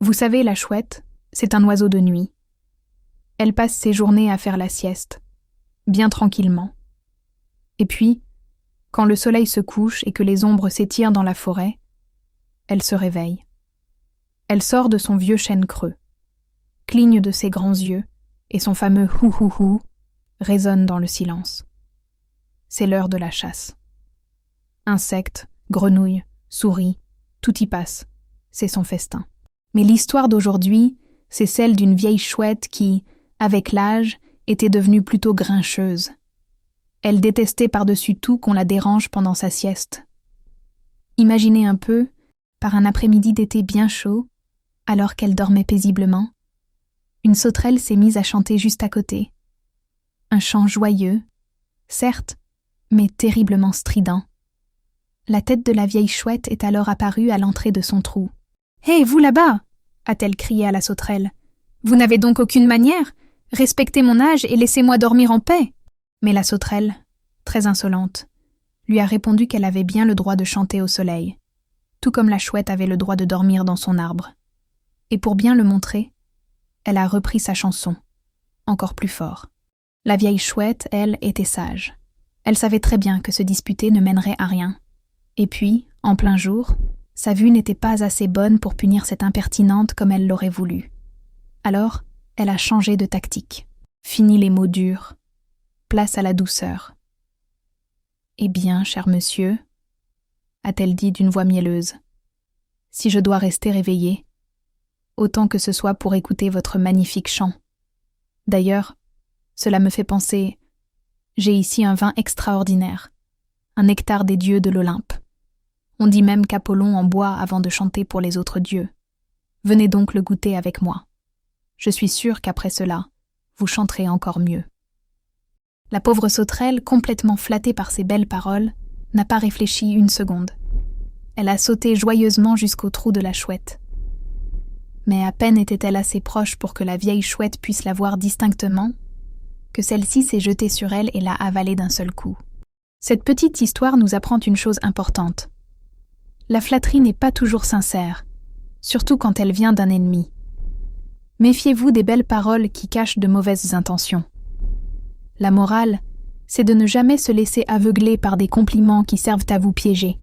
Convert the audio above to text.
Vous savez, la chouette, c'est un oiseau de nuit. Elle passe ses journées à faire la sieste, bien tranquillement. Et puis, quand le soleil se couche et que les ombres s'étirent dans la forêt, elle se réveille. Elle sort de son vieux chêne creux, cligne de ses grands yeux, et son fameux « hou-hou-hou » résonne dans le silence. C'est l'heure de la chasse. Insectes, grenouilles, souris, tout y passe, c'est son festin. Mais l'histoire d'aujourd'hui, c'est celle d'une vieille chouette qui, avec l'âge, était devenue plutôt grincheuse. Elle détestait par-dessus tout qu'on la dérange pendant sa sieste. Imaginez un peu, par un après-midi d'été bien chaud, alors qu'elle dormait paisiblement, une sauterelle s'est mise à chanter juste à côté. Un chant joyeux, certes, mais terriblement strident. La tête de la vieille chouette est alors apparue à l'entrée de son trou. « Hé, vous là-bas !» a-t-elle crié à la sauterelle. « Vous n'avez donc aucune manière ? Respectez mon âge et laissez-moi dormir en paix !» Mais la sauterelle, très insolente, lui a répondu qu'elle avait bien le droit de chanter au soleil, tout comme la chouette avait le droit de dormir dans son arbre. Et pour bien le montrer, elle a repris sa chanson, encore plus fort. La vieille chouette, elle, était sage. Elle savait très bien que se disputer ne mènerait à rien. Et puis, en plein jour, sa vue n'était pas assez bonne pour punir cette impertinente comme elle l'aurait voulu. Alors, elle a changé de tactique. Fini les mots durs. Place à la douceur. « Eh bien, cher monsieur, » a-t-elle dit d'une voix mielleuse, « si je dois rester éveillée, autant que ce soit pour écouter votre magnifique chant. D'ailleurs, cela me fait penser, j'ai ici un vin extraordinaire, un nectar des dieux de l'Olympe. On dit même qu'Apollon en boit avant de chanter pour les autres dieux. Venez donc le goûter avec moi. Je suis sûre qu'après cela, vous chanterez encore mieux. » La pauvre sauterelle, complètement flattée par ces belles paroles, n'a pas réfléchi une seconde. Elle a sauté joyeusement jusqu'au trou de la chouette. Mais à peine était-elle assez proche pour que la vieille chouette puisse la voir distinctement, que celle-ci s'est jetée sur elle et l'a avalée d'un seul coup. Cette petite histoire nous apprend une chose importante. La flatterie n'est pas toujours sincère, surtout quand elle vient d'un ennemi. Méfiez-vous des belles paroles qui cachent de mauvaises intentions. La morale, c'est de ne jamais se laisser aveugler par des compliments qui servent à vous piéger.